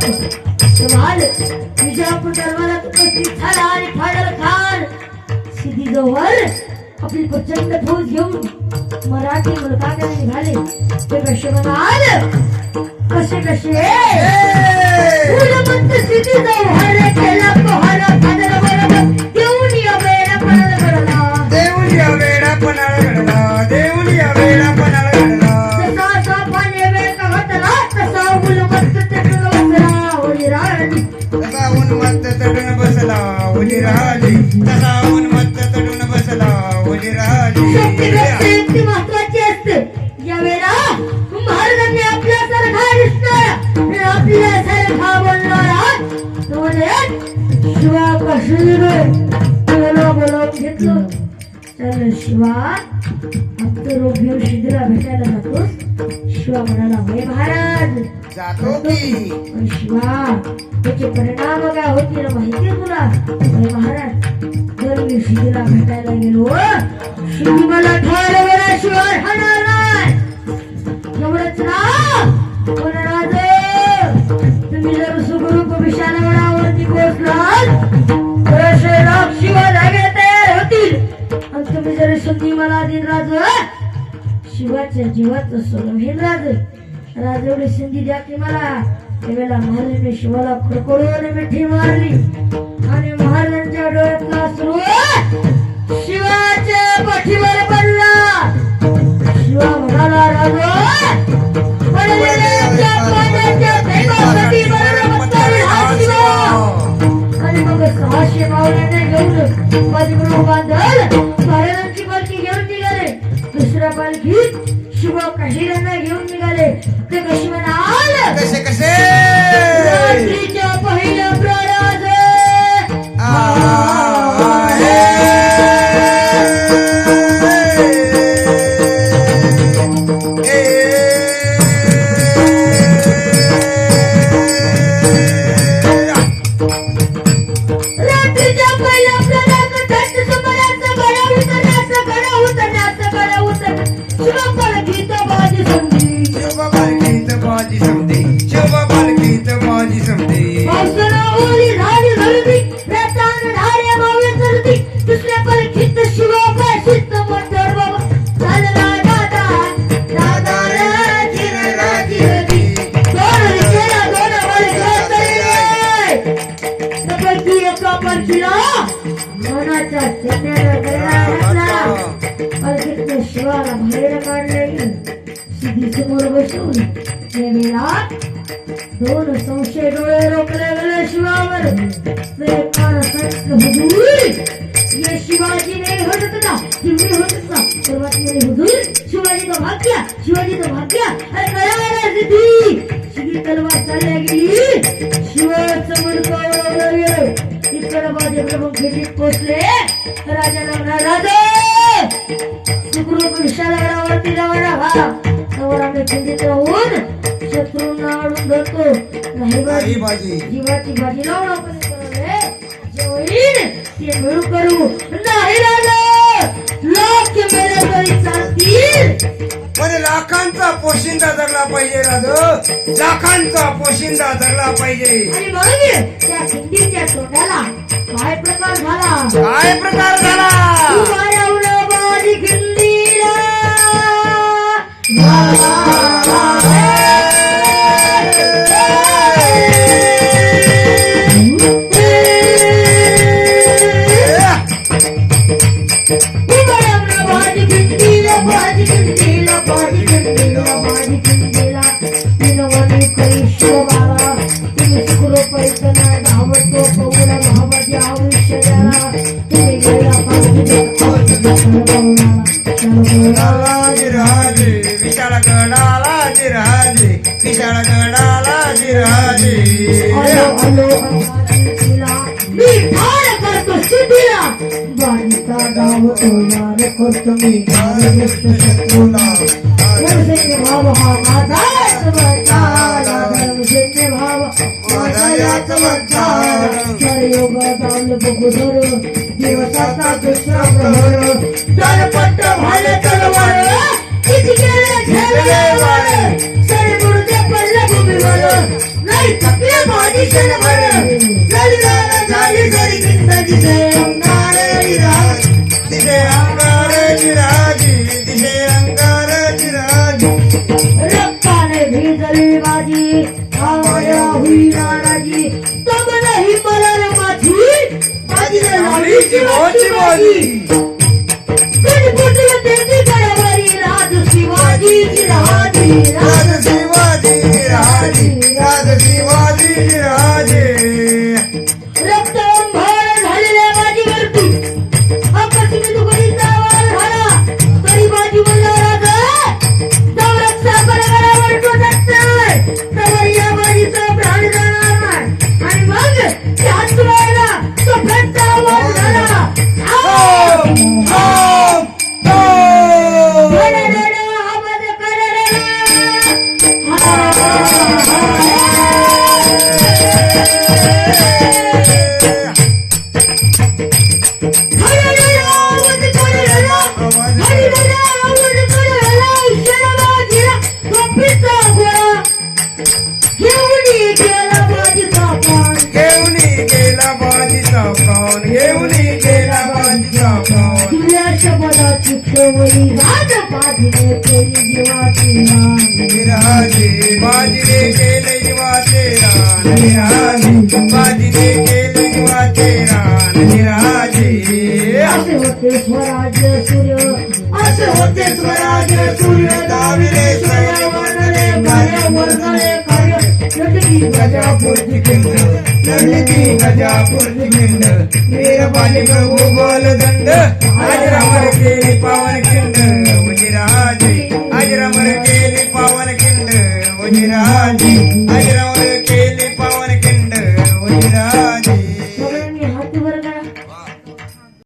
सवाल विजापूर दरबारात उपस्थित झाला आणि फायदल खान सिद्धी जवळ आपली प्रचंड फौज घेऊन मराठी मुलकाकडे निघाले. ते कसे म्हणाल, कसे फुलमंत सिद्धी जवळ केला पहारा फायदल बरोबर देऊन या वेळा पणाला घडला, देऊन या वेळा पणाला घडला, देऊन या वेळा पणाला घडला. जसा सापाने वेळ का घातला तसा फुलमंत चटून बसला होई राणी, तसा उन्मत्त चढून बसला उली राहिली, तसा उन्मत्त चढून बसला उली राहिली. शक्ती महत्वाची असते. यावेळेला महाराजांनी आपल्यासारखा दिसणारा आपल्यासारखा बोलणारा तो म्हणजे शिवा कशीला बोलावून घेतलं. चल शिवा, आता रोग घेऊन शिदीला भेटायला जातोस. शिवा म्हणाला, होय महाराज जातो की. पण शिवा, त्याचे परिणाम काय होतील माहिती तुला? होय महाराज, जर मी शिदीला भेटायला गेलो, शिदी मला ठार वेळाशिवाय राहणार नाही. एवढंच ना, पण राजे, तुम्ही जर सुखरूप विशालगडावरती पोहोचलाल तर असे लाख शिवा जागे तयार होतील. आणि तुम्ही जर संधी मला दिन राज, शिवाच्या जीवाचं सोनं घेईन राज एवढी संधी द्या की मला. त्यावेळेला महाराजांनी शिवाला खडखडून मिठी मारली आणि महाराजांच्या डोळ्यातला अश्रू शिवाच्या पाठीवर पडला. शिवा म्हणाला, राजो, पडलेल्या पाण्याच्या थेंबासाठी मला बचावेल हा शिवा. आणि मग 600 मावळ्यांना घेऊन माझ्याबरोबर बांधल महाराजांची पालखी घेऊन निघाले. दुसऱ्या पालखीत शिवा काशीरांना घेऊन निघाले. ते कशी म्हणाल, कसे रात्रीच्या पहिल्या प्रहरात शिवाला बाहेर काढले. सिद्धी समोर बसवून दोन संशय डोळे रोखले गेले शिवावर. ये शिवाजी नहीं हो सकता, तुम्ही हो सकता. सुरुवात मेरे हुजूर, शिवाजी तो भाग गया, शिवाजी तो भाग गया. अरे कळाला सिद्धी, सिद्धी तलवार चालल्या गेली. शिवाचं मुंडकं वळवलं गेलं. इकडं बाजे प्रमुख भेटीत पोचले. राजाला म्हणाला, राजा सुखरूप विशालगडावरती जावं लागा. त्यावर आम्ही खंडित राहून शत्रूंना आडून धरतो. नाही बाजी, जीवाची बाजी लावून आपण जे होईल ते मिळू करू. नाही राजा, लाख मेले तरी चालतील, पण लाखांचा पोशिंदा जगला पाहिजे राज, लाखांचा पोशिंदा जगला पाहिजे. आणि मग त्या खिंडीच्या तोंडाला काय प्रकार झाला, काय प्रकार झाला. बाजी खिंडीला दिवसाचा दुसरा प्रहर दरपट्ट भाले तलवार किती केले झेलवार सर मुर्दे पडले भूमीवर नाही थकले माझी क्षणभर झाली झाली झाली जिंदगी दिसे अंगारे राज दिसे अंगाराची राजी दिसे अंगाराची राजी रक्ताने भिजली माझी आया हुई नाराजी तब नाही मरण माझी माझी लावली मोची मोची गणपती देवी गळावरी राज शिवाजीची राजी राज शिवाजी राजी राज शिवाजी राजे रक्त अंभार झालेल्या माझीवरती आकाशी दुखडीचा वार झाला तरी माझी मुलं राजा जवळच साखर घरावर टोचत नाही तर या माझीचा प्राण जाणार आणि मग त्याच वेळेला तो फेटचा आवाज झाला आवाज घेऊनी गेला बाजीचा प्राण घेऊनी गेला बाजीचा प्राण शब्दाची खेवली राज बाजीने केली जीवाची रान राजे बाजीने केले जीवाचे रान राजे बाजीने केले जीवाचे रान राजे असे होते स्वराज्य सूर्य असे होते स्वराज्य सूर्य दाविले स्वयं वर्णले कार्य वर्णले कार्य लढली गजापूरची खिंड लढली ती गजापूरची खिंड वीर बाजी प्रभू बोल दंड आज रामर केली पावन खिंड वजीराजे आज रामर केली पावन खिंड वजीराजे